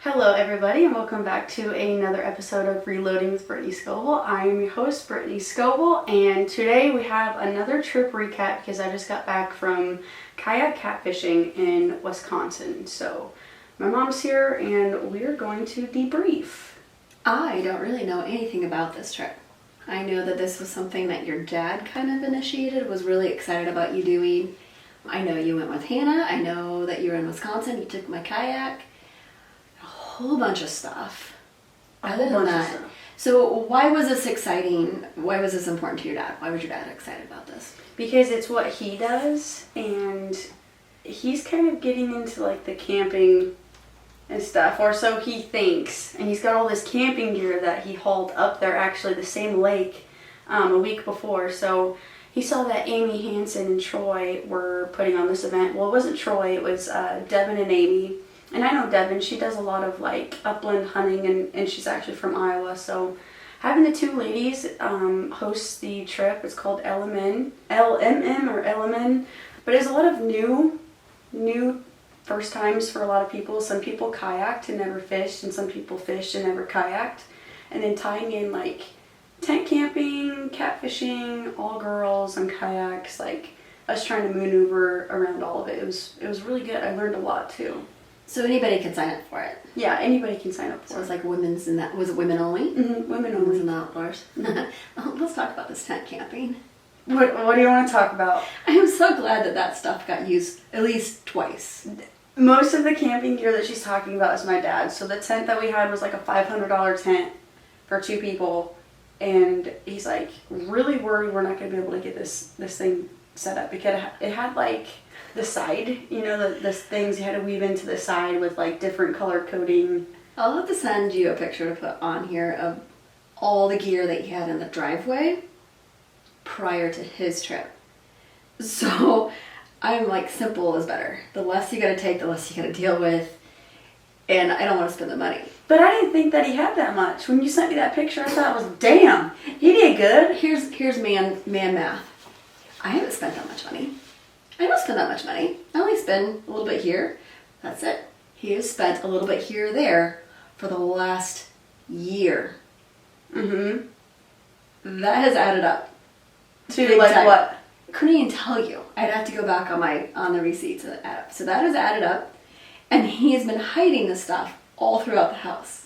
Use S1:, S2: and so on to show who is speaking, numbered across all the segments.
S1: Hello everybody and welcome back to another episode of Reloading with Brittany Scovel. I am your host Brittany Scovel, and today we have another trip recap because I just got back from Kayak Catfishing in Wisconsin. So my mom's here and we're going to debrief.
S2: I don't really know anything about this trip. I know that this was something that your dad kind of initiated, was really excited about you doing. I know you went with Hannah. I know that you were in Wisconsin. You took my kayak. A whole bunch of stuff. So why was this exciting? Why was this important to your dad? Why was your dad excited about this?
S1: Because it's what he does, and he's kind of getting into like the camping and stuff, or so he thinks. And he's got all this camping gear that he hauled up there, actually the same lake, a week before. So he saw that Amy Hansen and Troy were putting on this event. Well, it wasn't Troy, it was Devin and Amy. And I know Devin, she does a lot of like upland hunting, and she's actually from Iowa. So having the two ladies host the trip, it's called LMN or LMN. But it's a lot of new first times for a lot of people. Some people kayaked and never fished, and some people fished and never kayaked. And then tying in like tent camping, catfishing, all girls on kayaks, like us trying to maneuver around all of it. It was really good. I learned a lot too.
S2: So anybody can sign up for it?
S1: Yeah, anybody can sign up for it.
S2: So it's like women's in that. Was it women only?
S1: Mm-hmm, women only.
S2: Women's in the outdoors. Let's talk about this tent camping.
S1: What do you want to talk about?
S2: I am so glad that stuff got used at least twice.
S1: Most of the camping gear that she's talking about is my dad's. So the tent that we had was like a $500 tent for two people. And he's like really worried we're not going to be able to get this thing set up, because it had like the side, the things you had to weave into the side with like different color coding.
S2: I'll have to send you a picture to put on here of all the gear that he had in the driveway prior to his trip. So I'm like, simple is better. The less you gotta take, the less you gotta deal with. And I don't want to spend the money.
S1: But I didn't think that he had that much. When you sent me that picture, I thought it was, damn, he did good.
S2: Here's man math. I haven't spent that much money. I don't spend that much money. I only spend a little bit here. That's it. He has spent a little bit here or there for the last year. Mm-hmm. That has added up.
S1: To like time. What?
S2: Couldn't even tell you. I'd have to go back on the receipts and add up. So that has added up. And he has been hiding this stuff all throughout the house.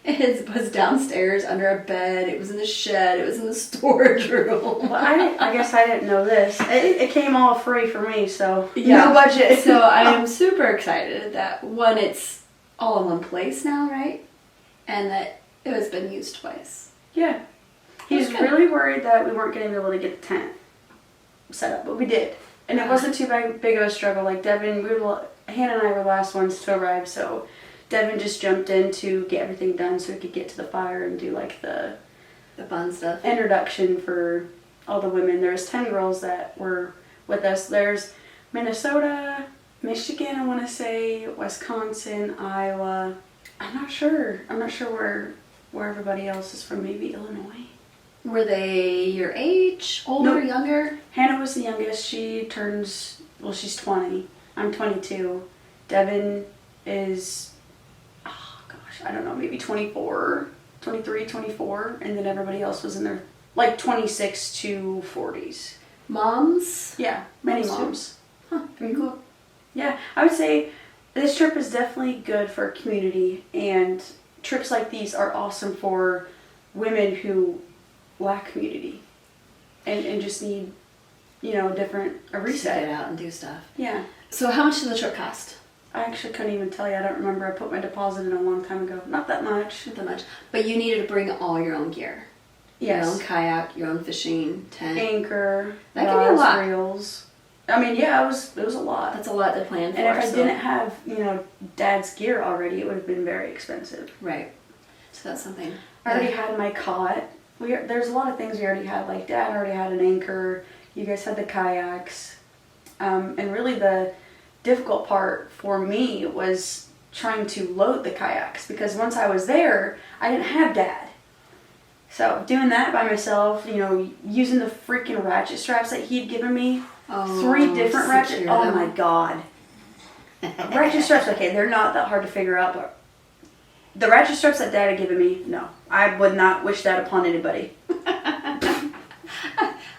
S2: It was downstairs under a bed. It was in the shed. It was in the storage room.
S1: Well, I guess I didn't know this. It came all free for me, so yeah. No budget.
S2: So I am super excited that, one, it's all in one place now, right? And that it has been used twice.
S1: Yeah. He's really worried that we weren't going to be able to get the tent set up, but we did. And it wasn't too big of a struggle. Like Devin, Hannah and I were the last ones to arrive, so Devin just jumped in to get everything done so we could get to the fire and do like the
S2: fun stuff.
S1: Introduction for all the women. There's 10 girls that were with us. There's Minnesota, Michigan, I want to say, Wisconsin, Iowa. I'm not sure where everybody else is from. Maybe Illinois.
S2: Were they your age? Older, nope. Younger?
S1: Hannah was the youngest. She's 20. I'm 22. Devin is, I don't know, maybe 24, 23, 24. And then everybody else was in their, like, 26 to 40s.
S2: Moms?
S1: Yeah, many moms.
S2: Huh, very cool.
S1: Yeah, I would say this trip is definitely good for community. And trips like these are awesome for women who lack community and just need, a reset.
S2: To get out and do stuff.
S1: Yeah.
S2: So how much did the trip cost?
S1: I actually couldn't even tell you. I don't remember. I put my deposit in a long time ago. Not that much.
S2: Not that much. But you needed to bring all your own gear.
S1: Yes.
S2: Your own kayak, your own fishing, tent.
S1: Anchor.
S2: That could be a lot.
S1: Reels. I mean, yeah, it was a lot.
S2: That's a lot to plan for.
S1: And if I didn't have, Dad's gear already, it would have been very expensive.
S2: Right. So that's something.
S1: I already had my cot. There's a lot of things we already had. Like, Dad already had an anchor. You guys had the kayaks. And really the difficult part for me was trying to load the kayaks, because once I was there, I didn't have Dad. So doing that by myself, using the freaking ratchet straps that he'd given me, 3 different ratchet. Oh my God. Ratchet straps, okay, they're not that hard to figure out, but The ratchet straps that Dad had given me, no. I would not wish that upon anybody.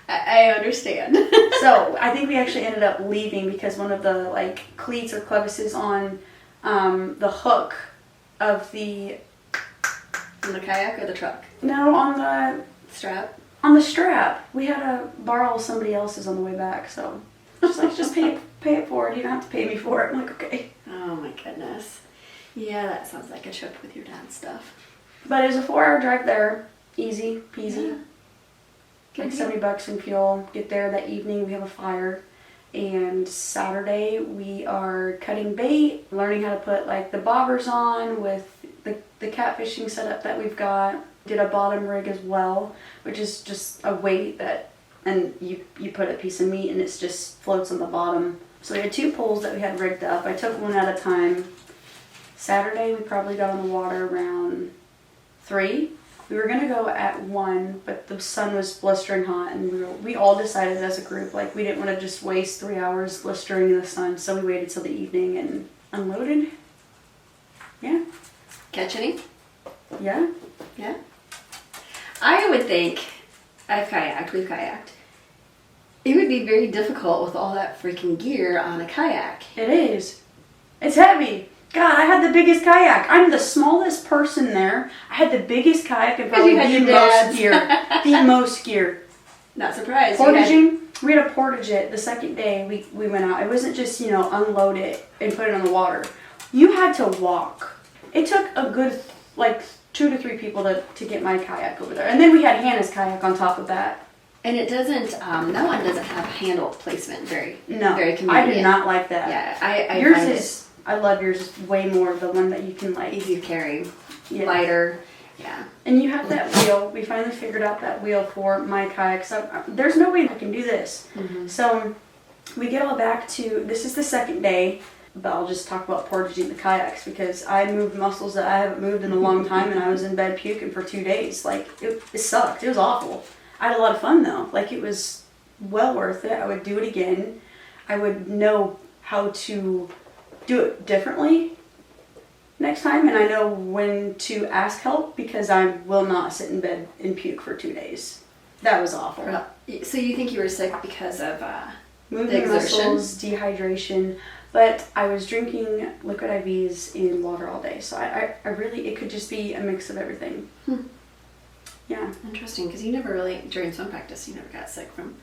S2: I understand.
S1: So I think we actually ended up leaving because one of the like cleats or clevises on the hook of the...
S2: On the kayak or the truck?
S1: No, on the...
S2: Strap?
S1: On the strap. We had to borrow somebody else's on the way back, so... She's like, just pay it forward. You don't have to pay me for it. I'm like, okay.
S2: Oh my goodness. Yeah, that sounds like a trip with your dad's stuff.
S1: But it was a 4-hour drive there. Easy peasy.
S2: Yeah.
S1: Like $70 in fuel. Get there that evening. We have a fire. And Saturday we are cutting bait, learning how to put like the bobbers on with the catfishing setup that we've got. Did a bottom rig as well, which is just a weight that, and you put a piece of meat and it just floats on the bottom. So we had 2 poles that we had rigged up. I took one at a time. Saturday we probably got on the water around 3. We were gonna go at 1, but the sun was blistering hot, and we all decided as a group like we didn't want to just waste 3 hours blistering in the sun, so we waited till the evening and unloaded. Yeah.
S2: Catch any?
S1: Yeah.
S2: Yeah. I would think, we've kayaked. It would be very difficult with all that freaking gear on a kayak.
S1: It is. It's heavy. God, I had the biggest kayak. I'm the smallest person there. I had the biggest kayak and probably the most gear. The most gear.
S2: Not surprised.
S1: Portaging. We had a portage it the second day we went out. It wasn't just, unload it and put it on the water. You had to walk. It took a good, 2 to 3 people to get my kayak over there. And then we had Hannah's kayak on top of that.
S2: And it doesn't, that one doesn't have handle placement very convenient.
S1: I do not like that.
S2: Yeah,
S1: yours is, I love yours way more, the one that you can
S2: easy to carry,
S1: yeah.
S2: lighter, yeah.
S1: And you have that wheel. We finally figured out that wheel for my kayak. So there's no way I can do this. Mm-hmm. So we get all back to, this is the second day, but I'll just talk about portaging the kayaks because I moved muscles that I haven't moved in a long time, and I was in bed puking for 2 days. It sucked. It was awful. I had a lot of fun though. It was well worth it. I would do it again. I would know how to do it differently next time, and I know when to ask help because I will not sit in bed and puke for 2 days. That was awful.
S2: So you think you were sick because of
S1: moving muscles, dehydration, but I was drinking liquid IVs in water all day, so I really, it could just be a mix of everything. Yeah.
S2: Interesting, because you never really, during swim practice, you never got sick from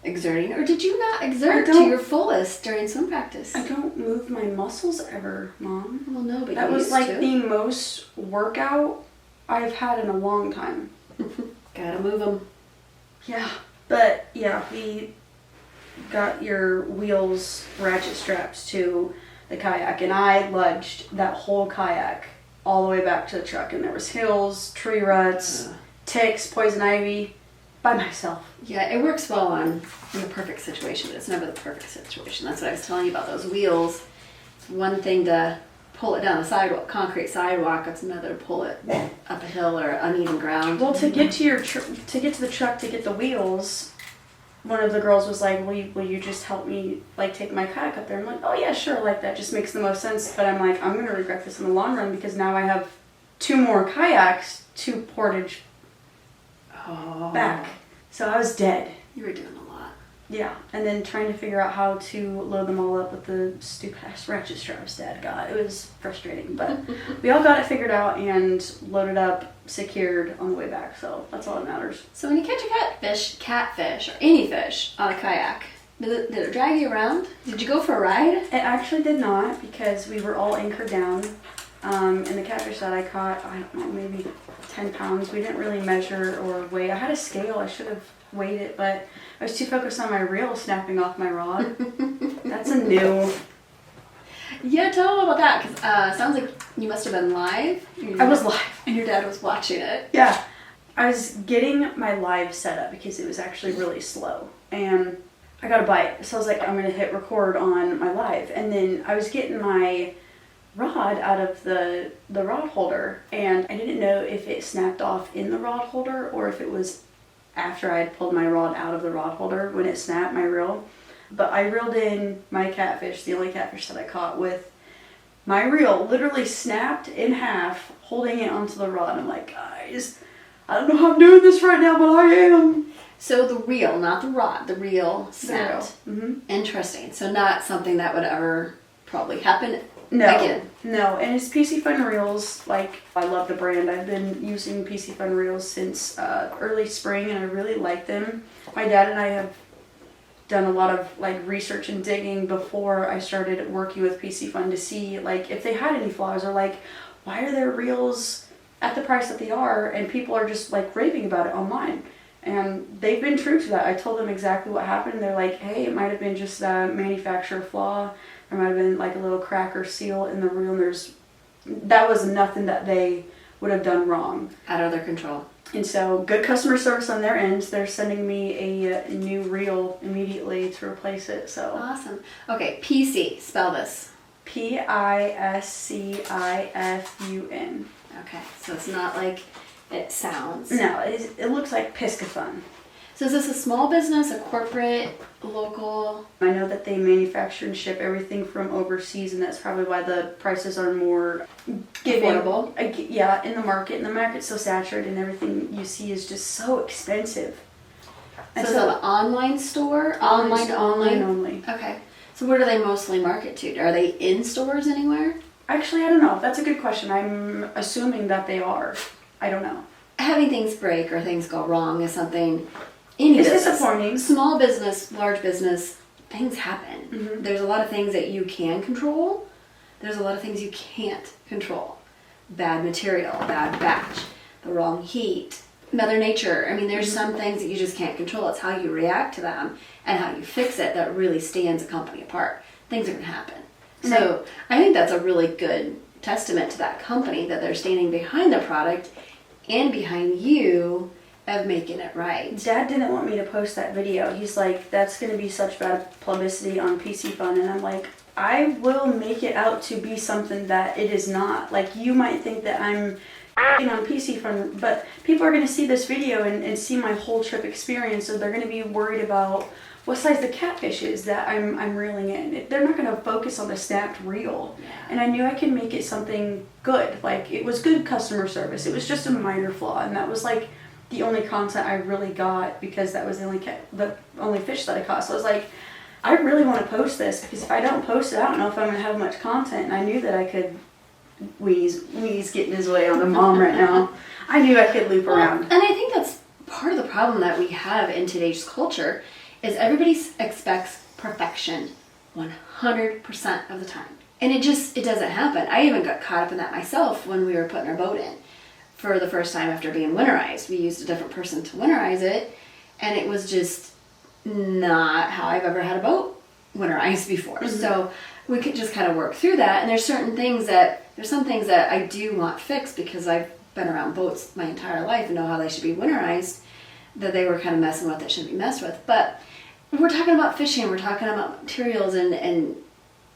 S2: exerting, or did you not exert to your fullest during swim practice?
S1: I don't move my muscles ever, Mom.
S2: Well, no, but
S1: that was the most workout I've had in a long time.
S2: Gotta move them.
S1: Yeah, but yeah, we got your wheels ratchet straps to the kayak, and I lunged that whole kayak all the way back to the truck, and there was hills, tree ruts, ticks, poison ivy, by myself.
S2: Yeah, it works well in the perfect situation, but it's never the perfect situation. That's what I was telling you about those wheels. It's one thing to pull it down a sidewalk, concrete sidewalk. It's another to pull it up a hill or uneven ground.
S1: Well, to get to the truck to get the wheels, one of the girls was like, will you just help me take my kayak up there? I'm like, oh yeah, sure, that just makes the most sense. But I'm like, I'm gonna regret this in the long run because now I have 2 more kayaks to portage back. So I was dead.
S2: You were doing a lot.
S1: Yeah, and then trying to figure out how to load them all up with the stupid ass ratchet straps Dad got. It was frustrating, but we all got it figured out and loaded up, secured on the way back. So that's all that matters.
S2: So when you catch a catfish, or any fish on a kayak, did it drag you around? Did you go for a ride?
S1: It actually did not because we were all anchored down. And the catfish that I caught, I don't know, maybe 10 pounds. We didn't really measure or weigh. I had a scale. I should have weighed it, but I was too focused on my reel snapping off my rod. That's a new.
S2: Yeah, tell them about that, because sounds like you must have been live.
S1: I was live.
S2: And your dad was watching it.
S1: Yeah. I was getting my live set up because it was actually really slow. And I got a bite. So I was like, I'm going to hit record on my live. And then I was getting my rod out of the rod holder, and I didn't know if it snapped off in the rod holder or if it was after I had pulled my rod out of the rod holder when it snapped my reel. But I reeled in my catfish, the only catfish that I caught, with My reel literally snapped in half, holding it onto the rod. I'm like, guys, I don't know how I'm doing this right now, but I am.
S2: So the reel, not the rod, the reel snapped.
S1: Mm-hmm.
S2: Interesting. So not something that would ever probably happen
S1: No,
S2: again.
S1: no, and it's PC Fun Reels. Like, I love the brand. I've been using PC Fun Reels since early spring, and I really like them. My dad and I have done a lot of like research and digging before I started working with PC Fun to see like if they had any flaws, or like why are their reels at the price that they are, and people are just like raving about it online. And they've been true to that. I told them exactly what happened. They're like, hey, it might have been just a manufacturer flaw. There might have been like a little crack or seal in the reel. And that was nothing that they would have done wrong.
S2: Out of their control.
S1: And so, good customer service on their end. They're sending me a new reel immediately to replace it. So
S2: Awesome. Okay, PC. Spell this.
S1: Piscifun.
S2: Okay, so it's not like it sounds.
S1: No, it looks like Piscifun.
S2: So is this a small business, a corporate, local?
S1: I know that they manufacture and ship everything from overseas, and that's probably why the prices are more
S2: Affordable.
S1: Yeah, in the market. And the market's so saturated, and everything you see is just so expensive.
S2: So it's an online store? Online
S1: only.
S2: Okay. So where do they mostly market to? Are they in stores anywhere?
S1: Actually, I don't know. That's a good question. I'm assuming that they are. I don't know.
S2: Having things break or things go wrong is something... It's
S1: disappointing.
S2: Small business, large business, things happen.
S1: Mm-hmm.
S2: There's a lot of things that you can control. There's a lot of things you can't control. Bad material, bad batch, the wrong heat, Mother Nature. I mean, there's some things that you just can't control. It's how you react to them and how you fix it that really stands a company apart. Things are going to happen. So I think that's a really good testament to that company, that they're standing behind the product and behind you of making it right.
S1: Dad didn't want me to post that video. He's like, that's going to be such bad publicity on PC Fun. And I'm like, I will make it out to be something that it is not. Like, you might think that I'm on PC Fun, but people are going to see this video and see my whole trip experience, so they're going to be worried about what size the catfish is that I'm reeling in. They're not going to focus on the snapped reel.
S2: Yeah.
S1: And I knew I could make it something good. Like, it was good customer service. It was just a minor flaw, and that was like the only content I really got, because that was the only fish that I caught. So I was like, I really want to post this, because if I don't post it, I don't know if I'm going to have much content. And I knew that I could Wee's getting his way on the mom right now. I knew I could loop around.
S2: And I think that's part of the problem that we have in today's culture, is everybody expects perfection 100% of the time. And it doesn't happen. I even got caught up in that myself when we were putting our boat in. For the first time after being winterized. We used a different person to winterize it, and it was just not how I've ever had a boat winterized before. Mm-hmm. So we could just kind of work through that, and there's some things that I do want fixed, because I've been around boats my entire life and know how they should be winterized, that they were kind of messing with that shouldn't be messed with. But we're talking about fishing, we're talking about materials, and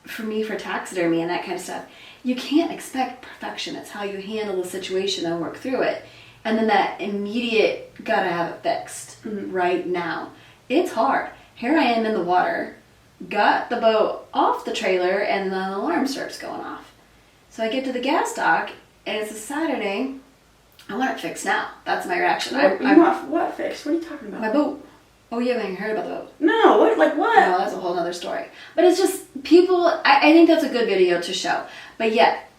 S2: for me, for taxidermy and that kind of stuff, you can't expect perfection. It's how you handle the situation and work through it. And then that immediate, gotta have it fixed right now. It's hard. Here I am in the water, got the boat off the trailer, and the alarm starts going off. So I get to the gas dock, and it's a Saturday. I want it fixed now. That's my reaction.
S1: You want what fixed? What are you talking about?
S2: My boat. Oh, you haven't heard about the boat?
S1: No, what? Like what?
S2: No, that's a whole other story. But it's just, people, I think that's a good video to show. But yet,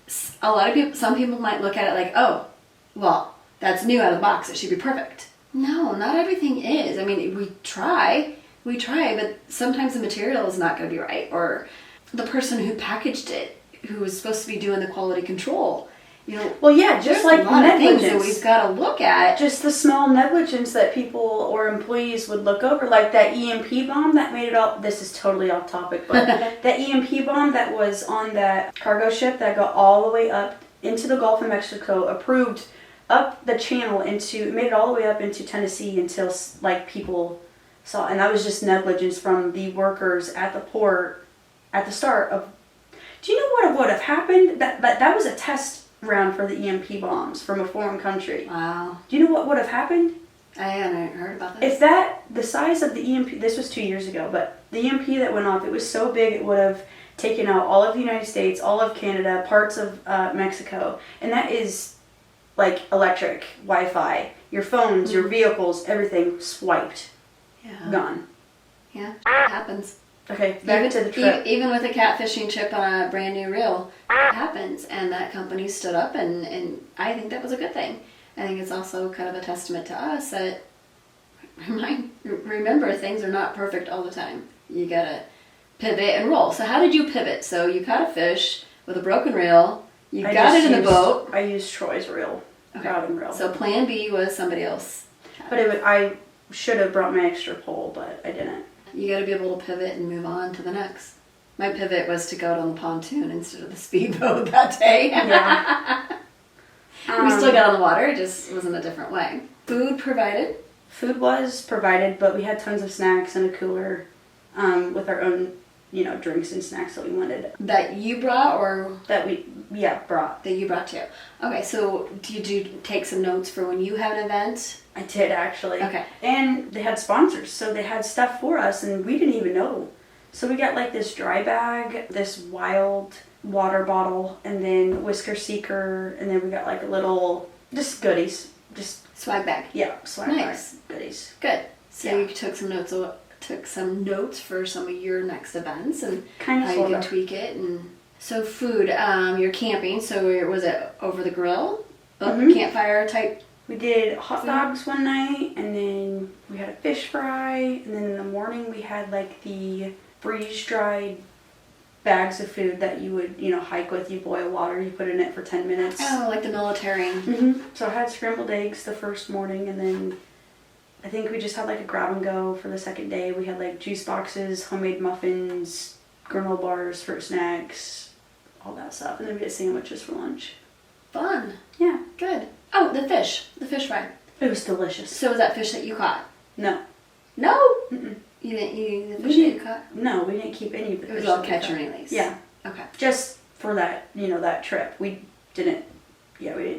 S2: a lot of people, some people might look at it like, oh, well, that's new out of the box. It should be perfect. No, not everything is. I mean, we try, but sometimes the material is not going to be right. Or the person who packaged it, who was supposed to be doing the quality control,
S1: well, yeah, just like
S2: a lot of things that
S1: negligence.
S2: we've got to look at.
S1: Just the small negligence that people or employees would look over, like that EMP bomb that made it all. This is totally off topic, but that EMP bomb that was on that cargo ship that got all the way up into the Gulf of Mexico, approved up the channel made it all the way up into Tennessee until like people saw, and that was just negligence from the workers at the port at the start of. Do you know what would have happened? That was a test round for the EMP bombs from a foreign country.
S2: Wow.
S1: Do you know what would have happened?
S2: I hadn't heard about this.
S1: If the size of the EMP, this was 2 years ago, but the EMP that went off, it was so big it would have taken out all of the United States, all of Canada, parts of Mexico, and that is like electric, Wi-Fi, your phones, your vehicles, everything swiped, gone.
S2: Yeah, it happens.
S1: Okay, back to the trip.
S2: Even with a catfishing trip on a brand new reel, it happens, and that company stood up, and I think that was a good thing. I think it's also kind of a testament to us that remember, things are not perfect all the time. You gotta pivot and roll. So how did you pivot? So you caught a fish with a broken reel. You got it in the boat.
S1: I used Troy's reel.
S2: Okay.
S1: Routing reel.
S2: So plan B was somebody else.
S1: But I should have brought my extra pole, but I didn't.
S2: You gotta be able to pivot and move on to the next. My pivot was to go out on the pontoon instead of the speedboat that day.
S1: Yeah.
S2: We still got on the water, it just was in a different way. Food provided?
S1: Food was provided, but we had tons of snacks and a cooler with our own, drinks and snacks that we wanted.
S2: That you brought or?
S1: That we brought.
S2: That you brought too. Okay, so did you take some notes for when you have an event?
S1: I did, actually.
S2: Okay.
S1: And they had sponsors, so they had stuff for us, and we didn't even know. So we got like this dry bag, this wild water bottle, and then whisker seeker, and then we got like a little, just goodies. Just
S2: swag bag.
S1: Yeah, swag
S2: nice.
S1: bag goodies.
S2: Good. So you took some notes for some of your next events and
S1: kind of
S2: how you can tweak it. And so food, you're camping. So was it over the grill, campfire type?
S1: We did hot dogs one night, and then we had a fish fry, and then in the morning we had like the freeze dried bags of food that you would, hike with. You boil water, you put it in it for 10 minutes.
S2: Oh, like the military.
S1: So I had scrambled eggs the first morning, and then I think we just had like a grab and go for the second day. We had like juice boxes, homemade muffins, granola bars, fruit snacks, all that stuff. And then we had sandwiches for lunch.
S2: Fun.
S1: Yeah.
S2: Good. Oh, the fish fry.
S1: It was delicious.
S2: So was that fish that you caught?
S1: No.
S2: No?
S1: Mm-mm.
S2: You didn't eat the fish that you caught?
S1: No, we didn't keep any of the fish.
S2: It was all catch and release.
S1: Yeah.
S2: Okay.
S1: Just for that, that trip. We didn't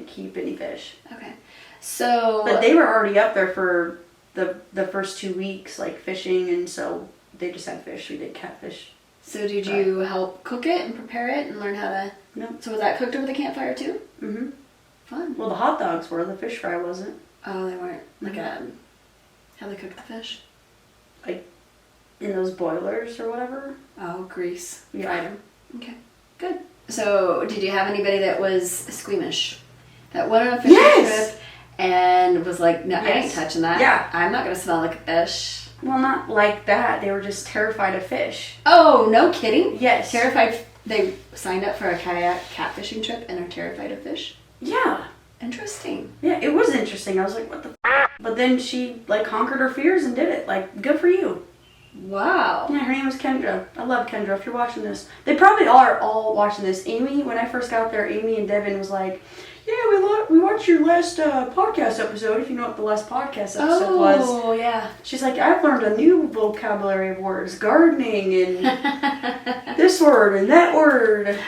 S1: keep any fish.
S2: Okay. So.
S1: But they were already up there for the first 2 weeks, like fishing, and so they just had fish. We did catfish.
S2: So did you help cook it and prepare it and learn how to?
S1: No.
S2: So was that cooked over the campfire too?
S1: Mm-hmm.
S2: Fun.
S1: Well, the hot dogs were. The fish fry wasn't.
S2: Oh, they weren't. Like how they cooked the fish?
S1: Like in those boilers or whatever.
S2: Oh, grease.
S1: Yeah.
S2: Fried them. Okay. Good. So did you have anybody that was squeamish? That went on a fishing trip and was like, no, I ain't touching that.
S1: Yeah.
S2: I'm not going to smell like a fish.
S1: Well, not like that. They were just terrified of fish.
S2: Oh, no kidding?
S1: Yes.
S2: Terrified. They signed up for a kayak catfishing trip and are terrified of fish?
S1: Yeah.
S2: Interesting.
S1: Yeah, it was interesting. I was like, what the f-? But then she, conquered her fears and did it. Good for you.
S2: Wow.
S1: Yeah, her name was Kendra. I love Kendra. If you're watching this. They probably are all watching this. Amy, when I first got there, Amy and Devin was like, yeah, we watched your last podcast episode, if you know what the last podcast episode was.
S2: Oh, yeah.
S1: She's like, I've learned a new vocabulary of words. Gardening and this word and that word.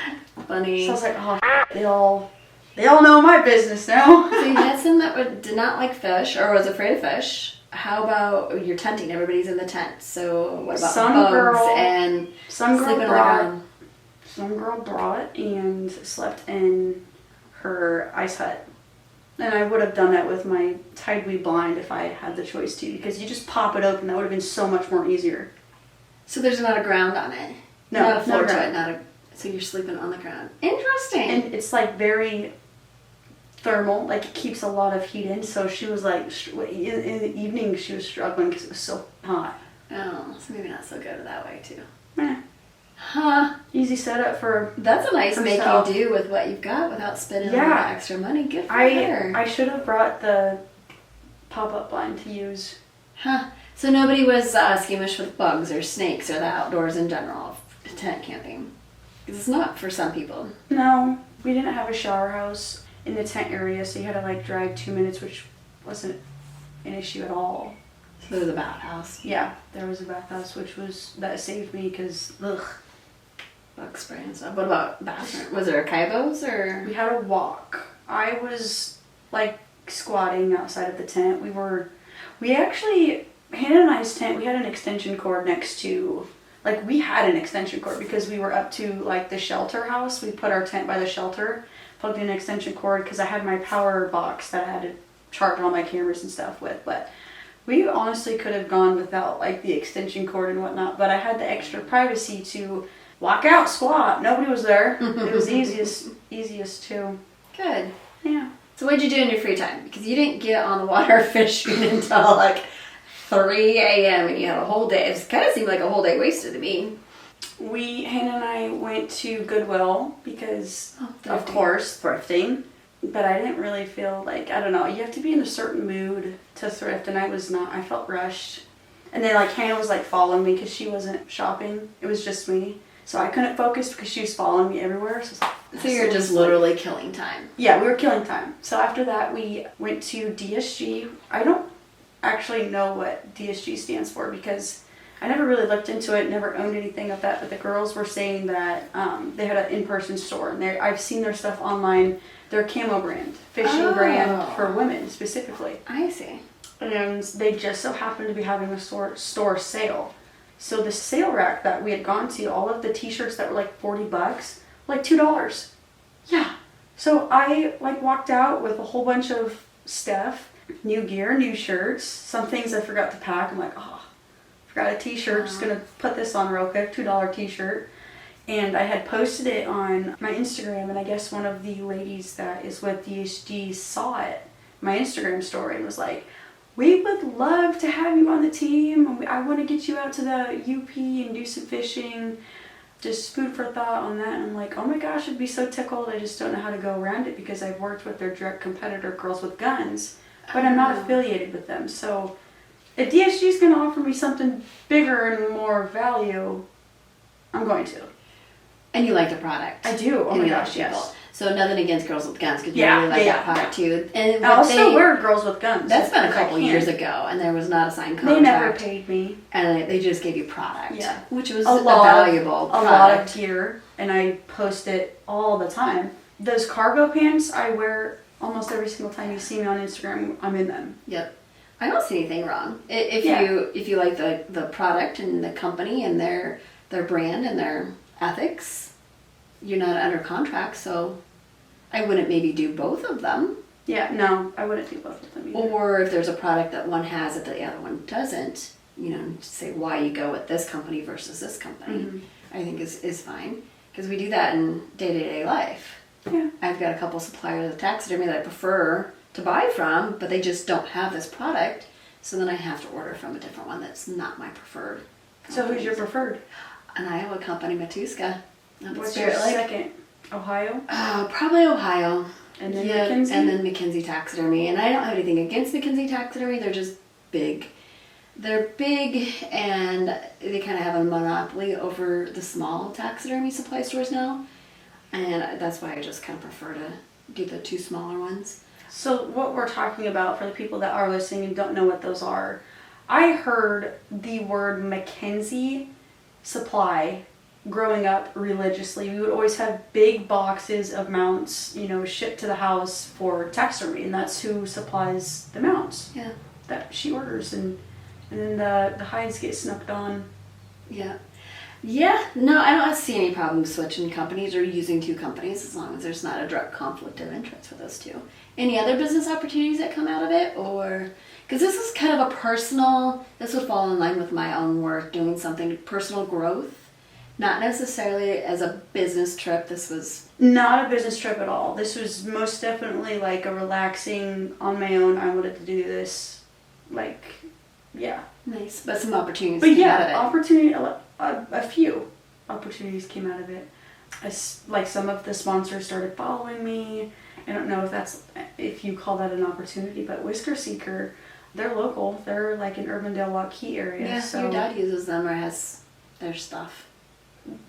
S2: Funny.
S1: So I was like, oh, they all know my business now.
S2: So you had some that did not like fish or was afraid of fish. How about your tenting? Everybody's in the tent. So what about bugs and sleeping on the ground?
S1: Some girl brought and slept in her ice hut. And I would have done that with my tideweed blind if I had the choice to, because you just pop it open. That would have been so much more easier.
S2: So there's not a ground on it?
S1: No,
S2: not a floor
S1: no
S2: to it. So you're sleeping on the ground. Interesting.
S1: And it's very thermal. It keeps a lot of heat in. So she was in the evening she was struggling because it was so hot.
S2: Oh, so maybe not so good that way too.
S1: Yeah.
S2: Huh.
S1: Easy setup for.
S2: That's a nice make
S1: herself.
S2: you do with what you've got without spending a lot of extra money. Good for her.
S1: I should have brought the pop-up blind to use.
S2: Huh. So nobody was squeamish with bugs or snakes or the outdoors in general, tent camping. Because it's not for some people.
S1: No, we didn't have a shower house in the tent area, so you had to drive 2 minutes, which wasn't an issue at all.
S2: So there was a bathhouse.
S1: Yeah, there was a bathhouse, that saved me because, ugh.
S2: Bug spray and stuff. What about bathroom? Was there a kaibos or?
S1: We had a walk. I was squatting outside of the tent. We actually had a nice tent. We had an extension cord next to like we had an extension cord because we were up to like the shelter house. We put our tent by the shelter, plugged in an extension cord because I had my power box that I had to charge all my cameras and stuff with. But we honestly could have gone without like the extension cord and whatnot. But I had the extra privacy to walk out, squat. Nobody was there. It was easiest too.
S2: Good.
S1: Yeah.
S2: So what'd you do in your free time? Because you didn't get on the water fishing until like 3 a.m. and you had a whole day. It kind of seemed like a whole day wasted to me.
S1: Hannah and I went to Goodwill because, of
S2: thrifting.
S1: course, thrifting. But I didn't really feel like, I don't know, you have to be in a certain mood to thrift, and I was not. I felt rushed. And then like Hannah was like following me because she wasn't shopping. It was just me. So I couldn't focus because she was following me everywhere.
S2: So you're just literally killing time.
S1: Yeah, we were killing time. So after that, we went to DSG. I don't actually know what DSG stands for because I never really looked into it, never owned anything of that, but the girls were saying that they had an in-person store, and I've seen their stuff online. They're a camo brand, fishing brand for women specifically.
S2: I see.
S1: And they just so happened to be having a store sale. So the sale rack that we had gone to, all of the t-shirts that were like $40, like $2. Yeah. So I like walked out with a whole bunch of stuff, new gear, new shirts, some things I forgot to pack. I'm like, oh, forgot a t-shirt, just gonna put this on real quick, $2 t-shirt. And I had posted it on my Instagram, and I guess one of the ladies that is with DSG saw it, my Instagram story, and was like, we would love to have you on the team. I want to get you out to the UP and do some fishing. Just food for thought on that. And I'm like, oh my gosh, I'd be so tickled. I just don't know how to go around it because I've worked with their direct competitor, Girls with Guns, but I'm not affiliated with them. So if DSG is going to offer me something bigger and more value, I'm going to.
S2: And you like the product.
S1: I do. Oh
S2: and
S1: my
S2: you
S1: gosh,
S2: like
S1: yes.
S2: So nothing against Girls with Guns because you really like that product too. And
S1: I also wear Girls with Guns.
S2: That's been a couple years ago, and there was not a signed contract.
S1: They never paid me.
S2: And they just gave you product.
S1: Yeah.
S2: Which was a valuable product.
S1: A lot of gear, and I post it all the time. Those cargo pants I wear almost every single time you see me on Instagram. I'm in them.
S2: Yep. I don't see anything wrong. If you like the product and the company and their brand and their ethics, you're not under contract, so I wouldn't maybe do both of them.
S1: Yeah, no, I wouldn't do both of them either.
S2: Or if there's a product that one has that the other one doesn't, say why you go with this company versus this company, I think is fine. Because we do that in day-to-day life.
S1: Yeah.
S2: I've got a couple suppliers of taxidermy that I prefer to buy from, but they just don't have this product, so then I have to order from a different one that's not my preferred.
S1: So who's your preferred?
S2: An Iowa company, Matuska.
S1: What's your second? Ohio?
S2: Probably Ohio.
S1: And then McKinsey?
S2: And then McKinsey Taxidermy. And I don't have anything against McKinsey Taxidermy. They're just big. They're big, and they kind of have a monopoly over the small taxidermy supply stores now. And that's why I just kind of prefer to do the two smaller ones.
S1: So what we're talking about, for the people that are listening and don't know what those are, I heard the word McKinsey supply growing up religiously. We would always have big boxes of mounts, shipped to the house for taxidermy, and that's who supplies the mounts.
S2: Yeah.
S1: That she orders, and then the hides get snuck on.
S2: Yeah. Yeah, no, I don't see any problem switching companies or using two companies as long as there's not a direct conflict of interest for those two. Any other business opportunities that come out of it? Or, because this is kind of a personal, this would fall in line with my own work, doing something, personal growth. Not necessarily as a business trip. This was
S1: not a business trip at all. This was most definitely like a relaxing on my own. I wanted to do this, yeah.
S2: Nice, but some opportunities
S1: came
S2: out of it.
S1: A few opportunities came out of it. Some of the sponsors started following me. I don't know if you call that an opportunity, but Whisker Seeker, they're local. They're like in Urbandale, Waukee area.
S2: Yeah,
S1: so
S2: your dad uses them or has their stuff.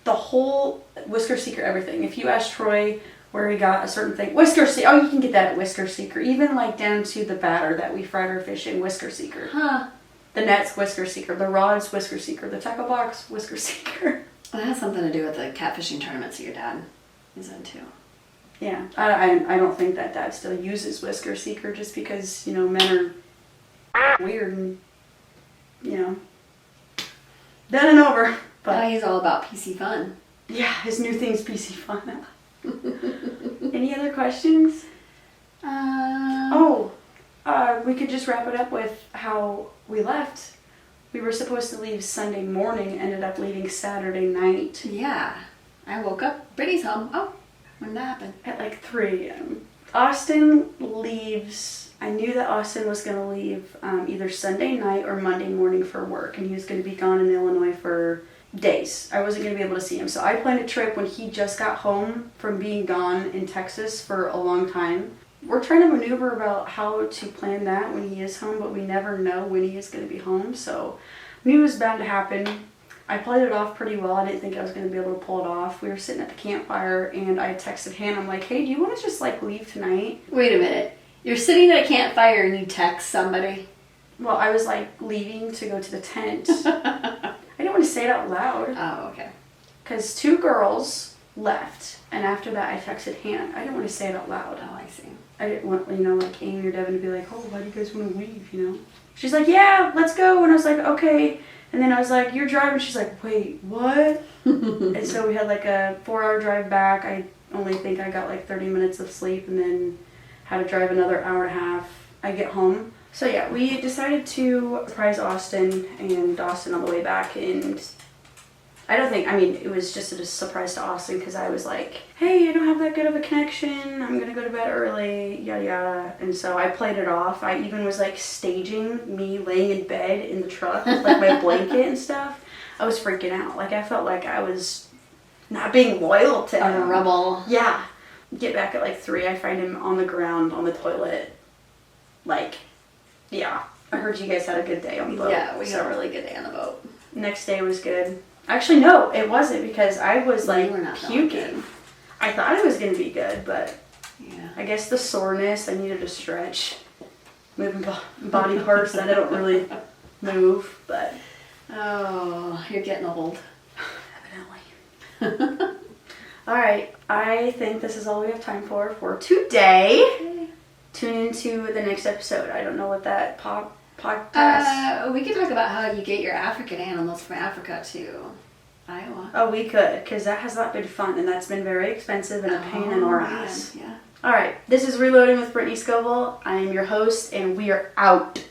S1: The whole Whisker Seeker everything. If you ask Troy where he got a certain thing, Whisker Seeker. Oh, you can get that at Whisker Seeker. Even down to the batter that we fried our fish in, Whisker Seeker.
S2: Huh.
S1: The nets, Whisker Seeker. The rods, Whisker Seeker. The tackle box, Whisker Seeker.
S2: Well, that has something to do with the catfishing tournaments that your dad is into.
S1: Yeah, I don't think that dad still uses Whisker Seeker just because, men are weird and, done and over. But
S2: he's all about PC fun.
S1: yeah, his new thing's PC fun. Any other questions? We could just wrap it up with how we left. We were supposed to leave Sunday morning, ended up leaving Saturday night.
S2: Yeah. I woke up, Brittany's home. Oh, when did that happen?
S1: At like 3 a.m. Austin leaves. I knew that Austin was going to leave either Sunday night or Monday morning for work, and he was going to be gone in Illinois for days. I wasn't going to be able to see him. So I planned a trip when he just got home from being gone in Texas for a long time. We're trying to maneuver about how to plan that when he is home, but we never know when he is going to be home. So we knew it was bound to happen. I played it off pretty well. I didn't think I was going to be able to pull it off. We were sitting at the campfire, and I texted Hannah. I'm like, hey, do you want to just like leave tonight?
S2: Wait a minute. You're sitting at a campfire and you text somebody?
S1: Well, I was like leaving to go to the tent. I didn't want to say it out loud.
S2: Oh, okay.
S1: Because 2 girls left, and after that I texted Hannah. I didn't want to say it out loud.
S2: Oh, I see.
S1: I didn't want, like Amy or Devin to be like, oh, why do you guys want to leave, She's like, yeah, let's go. And I was like, okay. And then I was like, you're driving. She's like, wait, what? And so we had like a 4-hour drive back. I only think I got like 30 minutes of sleep, and then had to drive another hour and a half. I get home. So yeah, we decided to surprise Austin and Dawson on the way back, and it was just a surprise to Austin because I was like, hey, I don't have that good of a connection. I'm going to go to bed early, yada yada. And so I played it off. I even was like staging me laying in bed in the truck with like my blanket and stuff. I was freaking out. Like I felt like I was not being loyal to him.
S2: A rebel.
S1: Yeah. Get back at like 3. I find him on the ground on the toilet. Like, yeah. I heard you guys had a good day on the boat.
S2: Yeah, we had a really good day on the boat.
S1: Next day was good. Actually, no, it wasn't because I was like
S2: were not
S1: puking. I thought it was going to be good, but
S2: yeah.
S1: I guess the soreness, I needed to stretch. Moving body parts that I don't really move, but.
S2: Oh, you're getting old.
S1: Evidently. All right, I think this is all we have time for today.
S2: Okay.
S1: Tune into the next episode. I don't know what that podcast.
S2: We could talk about how you get your African animals from Africa to Iowa.
S1: Oh, we could, because that has not been fun, and that's been very expensive and a pain in our ass.
S2: Yeah.
S1: All right, this is Reloading with Brittany Scovel. I am your host, and we are out.